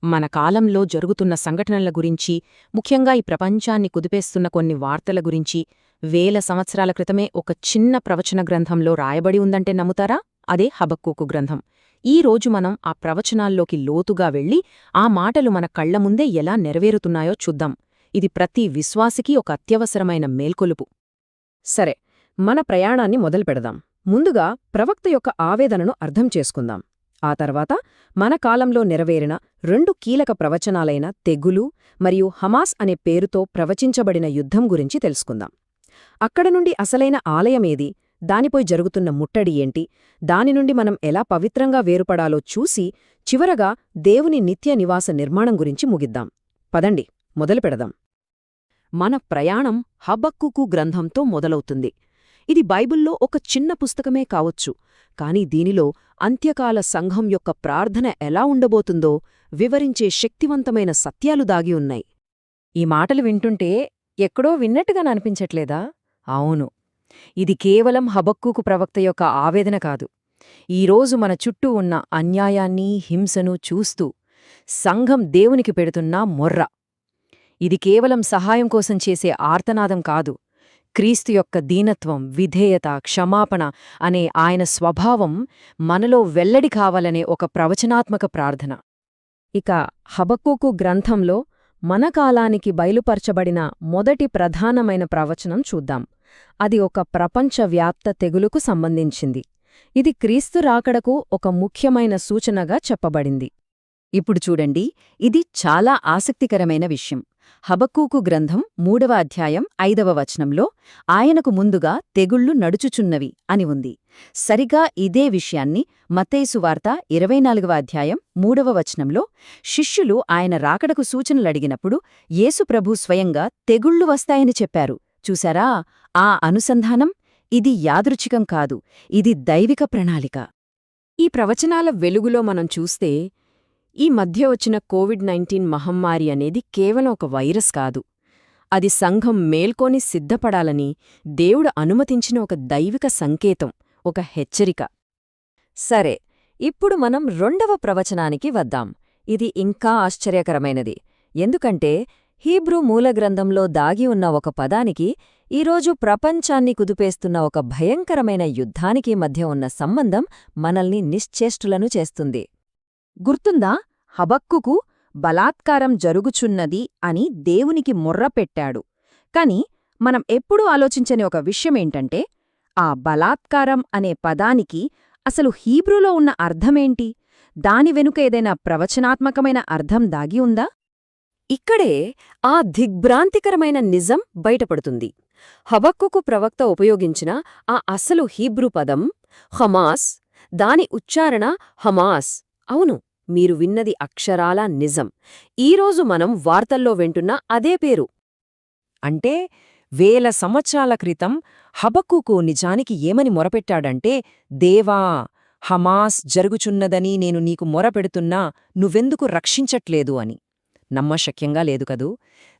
మన కాలంలో జరుగుతున్న సంఘటనల గురించి, ముఖ్యంగా ఈ ప్రపంచాన్ని కుదిపేస్తున్న కొన్ని వార్తల గురించి వేల సంవత్సరాల క్రితమే ఒక చిన్న ప్రవచన గ్రంథంలో రాయబడి ఉందంటే నమ్ముతారా? అదే హబక్కూకు గ్రంథం. ఈ రోజు మనం ఆ ప్రవచనాల్లోకి లోతుగా వెళ్లి ఆ మాటలు మన కళ్ల ముందే ఎలా నెరవేరుతున్నాయో చూద్దాం. ఇది ప్రతి విశ్వాసికీ ఒక అత్యవసరమైన మేల్కొలుపు. సరే, మన ప్రయాణాన్ని మొదలుపెడదాం. ముందుగా ప్రవక్త యొక్క ఆవేదనను అర్థం చేసుకుందాం. ఆ తర్వాత మన కాలంలో నెరవేరిన రెండు కీలక ప్రవచనాలైన తెగులు మరియు హమాస్ అనే పేరుతో ప్రవచించబడిన యుద్ధం గురించి తెలుసుకుందాం. అక్కడ నుండి అసలైన ఆలయమేది, దానిపై జరుగుతున్న ముట్టడి ఏంటి, దాని నుండి మనం ఎలా పవిత్రంగా వేరుపడాలో చూసి చివరగా దేవుని నిత్య నివాస నిర్మాణం గురించి ముగిద్దాం. పదండి, మొదలుపెడదాం. మన ప్రయాణం హబక్కూకు గ్రంథంతో మొదలవుతుంది. ఇది బైబిల్లో ఒక చిన్న పుస్తకమే కావచ్చు, కాని దీనిలో అంత్యకాల సంఘం యొక్క ప్రార్థన ఎలా ఉండబోతుందో వివరించే శక్తివంతమైన సత్యాలు దాగి ఉన్నాయి. ఈ మాటలు వింటుంటే ఎక్కడో విన్నట్టుగా అనిపించట్లేదా? అవును, ఇది కేవలం హబక్కూకు ప్రవక్త యొక్క ఆవేదన కాదు. ఈరోజు మన చుట్టూ ఉన్న అన్యాయాన్ని, హింసను చూస్తూ సంఘం దేవునికి పెడుతున్న మొర్ర. ఇది కేవలం సహాయం కోసం చేసే ఆర్తనాదం కాదు. క్రీస్తు యొక్క దీనత్వం, విధేయత, క్షమాపణ అనే ఆయన స్వభావం మనలో వెల్లడి కావాలనే ఒక ప్రవచనాత్మక ప్రార్థన. ఇక హబక్కూకు గ్రంథంలో మన కాలానికి బయలుపరచబడిన మొదటి ప్రధానమైన ప్రవచనం చూద్దాం. అది ఒక ప్రపంచవ్యాప్త తెగులుకు సంబంధించింది. ఇది క్రీస్తు రాకడకు ఒక ముఖ్యమైన సూచనగా చెప్పబడింది. ఇప్పుడు చూడండి, ఇది చాలా ఆసక్తికరమైన విషయం. హబక్కూకు గ్రంథం 3వ అధ్యాయం 5వ వచనంలో ఆయనకు ముందుగా తెగుళ్లు నడుచుచున్నవి అని ఉంది. సరిగా ఇదే విషయాన్ని మత్తయి సువార్త 24వ అధ్యాయం 3వ వచనంలో శిష్యులు ఆయన రాకడకు సూచనలడిగినప్పుడు యేసు ప్రభు స్వయంగా తెగుళ్లు వస్తాయని చెప్పారు. చూశారా ఆ అనుసంధానం? ఇది యాదృచ్ఛికం కాదు, ఇది దైవిక ప్రణాళిక. ఈ ప్రవచనాల వెలుగులో మనం చూస్తే ఈ మధ్య వచ్చిన కోవిడ్-19 మహమ్మారి అనేది కేవలం ఒక వైరస్ కాదు. అది సంఘం మేల్కొని సిద్ధపడాలని దేవుడు అనుమతించిన ఒక దైవిక సంకేతం, ఒక హెచ్చరిక. సరే, ఇప్పుడు మనం రెండవ ప్రవచనానికి వద్దాం. ఇది ఇంకా ఆశ్చర్యకరమైనది. ఎందుకంటే హీబ్రూ మూలగ్రంథంలో దాగి ఉన్న ఒక పదానికి ఈరోజు ప్రపంచాన్ని కుదిపేస్తున్న ఒక భయంకరమైన యుద్ధానికి మధ్య ఉన్న సంబంధం మనల్ని నిశ్చేష్టులను చేస్తుంది. గుర్తుందా? హబక్కూకు బలాత్కారం జరుగుచున్నది అని దేవునికి మొర్రపెట్టాడు. కాని మనం ఎప్పుడూ ఆలోచించని ఒక విషయమేంటంటే, ఆ బలాత్కారం అనే పదానికి అసలు హీబ్రూలో ఉన్న అర్థమేంటి? దాని వెనుక ఏదైనా ప్రవచనాత్మకమైన అర్థం దాగి ఉందా? ఇక్కడే ఆ దిగ్భ్రాంతికరమైన నిజం బయటపడుతుంది. హబక్కూకు ప్రవక్త ఉపయోగించిన ఆ అసలు హీబ్రూ పదం హమాస్, దాని ఉచ్చారణ హమాస్. అవును, మీరు విన్నది అక్షరాలా నిజం. ఈరోజు మనం వార్తల్లో వింటున్న అదే పేరు. అంటే వేల సంవత్సరాల క్రితం హబక్కూకు నిజానికి ఏమని మొరపెట్టాడంటే, దేవా, హమాస్ జరుగుచున్నదని నేను నీకు మొరపెడుతున్నా, నువ్వెందుకు రక్షించట్లేదు అని. నమ్మశక్యంగా లేదు కదూ?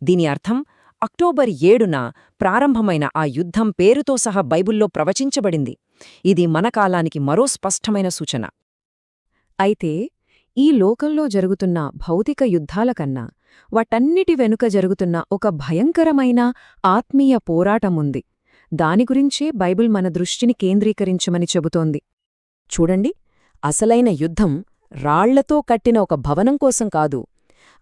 దీని అర్థం అక్టోబర్ 7న ప్రారంభమైన ఆ యుద్ధం పేరుతో సహా బైబుల్లో ప్రవచించబడింది. ఇది మన కాలానికి మరో స్పష్టమైన సూచన. అయితే ఈ లోకంలో జరుగుతున్న భౌతిక యుద్ధాల కన్నా వాటన్నిటి వెనుక జరుగుతున్న ఒక భయంకరమైన ఆత్మీయ పోరాటముంది. దాని గురించే బైబిల్ మన దృష్టిని కేంద్రీకరించమని చెబుతోంది. చూడండి, అసలైన యుద్ధం రాళ్లతో కట్టిన ఒక భవనం కోసం కాదు.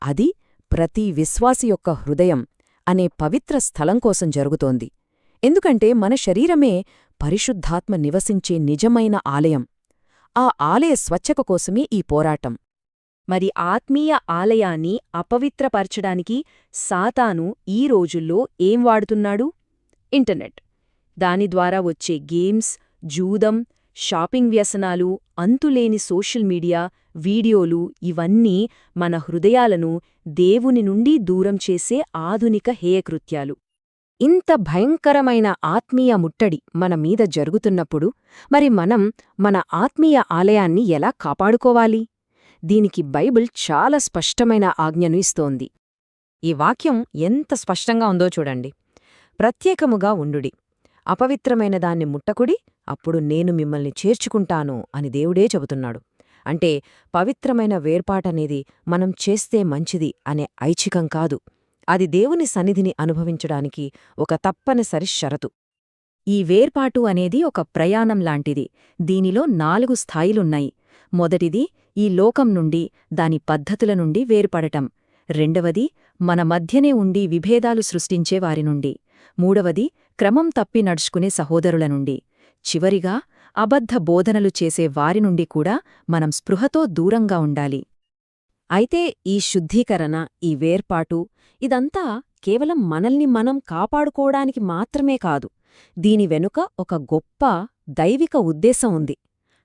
అది ప్రతి విశ్వాసి యొక్క హృదయం అనే పవిత్ర స్థలం కోసం జరుగుతోంది. ఎందుకంటే మన శరీరమే పరిశుద్ధాత్మ నివసించే నిజమైన ఆలయం. ఆ ఆలయ స్వచ్ఛత కోసమే ఈ పోరాటం. మరి ఆత్మీయ ఆలయాన్ని అపవిత్రపరచడానికి సాతాను ఈ రోజుల్లో ఏం వాడుతున్నాడు? ఇంటర్నెట్. దాని ద్వారా వచ్చే గేమ్స్, జూదం, షాపింగ్ వ్యసనాలు, అంతులేని సోషల్ మీడియా, వీడియోలు ఇవన్నీ మన హృదయాలను దేవుని నుండి దూరం చేసే ఆధునిక హేయకృత్యాలు. ఇంత భయంకరమైన ఆత్మీయ ముట్టడి మన మీద జరుగుతున్నప్పుడు మరి మనం మన ఆత్మీయ ఆలయాన్ని ఎలా కాపాడుకోవాలి? దీనికి బైబిల్ చాలా స్పష్టమైన ఆజ్ఞను ఇస్తోంది. ఈ వాక్యం ఎంత స్పష్టంగా ఉందో చూడండి. ప్రత్యేకముగా ఉండుడి, అపవిత్రమైన దాన్ని ముట్టకుడి, అప్పుడు నేను మిమ్మల్ని చేర్చుకుంటాను అని దేవుడే చెబుతున్నాడు. అంటే పవిత్రమైన వేర్పాటనేది మనం చేస్తే మంచిది అనే ఐచ్ఛికం కాదు. అది దేవుని సన్నిధిని అనుభవించడానికి ఒక తప్పనిసరి షరతు. ఈ వేర్పాటు అనేది ఒక ప్రయాణం లాంటిది. దీనిలో 4 స్థాయిలున్నాయి. మొదటిది ఈ లోకం నుండి, దాని పద్ధతుల నుండి వేరుపడటం. రెండవది మన మధ్యనే ఉండి విభేదాలు సృష్టించే వారి నుండి. మూడవది క్రమం తప్పి నడుచుకునే సహోదరుల నుండి. చివరిగా అబద్ధ బోధనలు చేసే వారి నుండి కూడా మనం స్పృహతో దూరంగా ఉండాలి. అయితే ఈ శుద్ధీకరణ, ఈ వేర్పాటు ఇదంతా కేవలం మనల్ని మనం కాపాడుకోవడానికి మాత్రమే కాదు. దీని వెనుక ఒక గొప్ప దైవిక ఉద్దేశం ఉంది.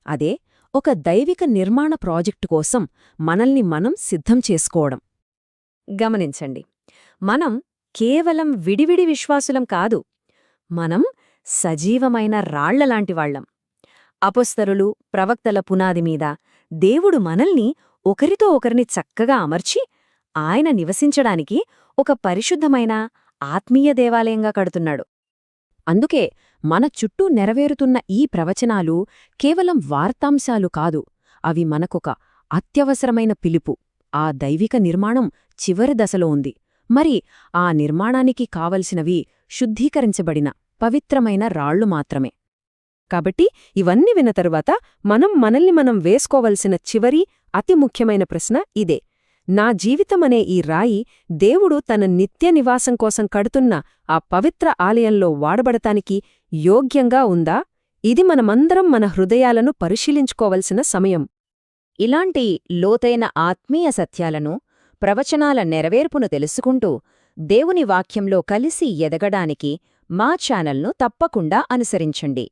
అదే ఒక దైవిక నిర్మాణ ప్రాజెక్టు కోసం మనల్ని మనం సిద్ధం చేసుకోవడం. గమనించండి, మనం కేవలం విడివిడి విశ్వాసులం కాదు. మనం సజీవమైన రాళ్లలాంటివాళ్లం. అపొస్తలులు, ప్రవక్తల పునాదిమీద దేవుడు మనల్ని ఒకరితో ఒకరిని చక్కగా అమర్చి ఆయన నివసించడానికి ఒక పరిశుద్ధమైన ఆత్మీయ దేవాలయంగా కడుతున్నాడు. అందుకే మన చుట్టూ నెరవేరుతున్న ఈ ప్రవచనాలు కేవలం వార్తాంశాలు కాదు, అవి మనకొక అత్యవసరమైన పిలుపు. ఆ దైవిక నిర్మాణం చివరి దశలో ఉంది. మరి ఆ నిర్మాణానికి కావలసినవి శుద్ధీకరించబడిన పవిత్రమైన రాళ్లు మాత్రమే. కాబట్టి ఇవన్నీ విన్న తరువాత మనల్ని మనం వేసుకోవలసిన చివరి అతి ముఖ్యమైన ప్రశ్న ఇదే: నా జీవితమనే ఈ రాయి దేవుడు తన నిత్య నివాసం కోసం కడుతున్న ఆ పవిత్ర ఆలయంలో వాడబడటానికి యోగ్యంగా ఉందా? ఇది మనమందరం మన హృదయాలను పరిశీలించుకోవలసిన సమయం. ఇలాంటి లోతైన ఆత్మీయ సత్యాలను, ప్రవచనాల నెరవేర్పును తెలుసుకుంటూ దేవుని వాక్యంలో కలిసి ఎదగడానికి మా ఛానల్ను తప్పకుండా అనుసరించండి.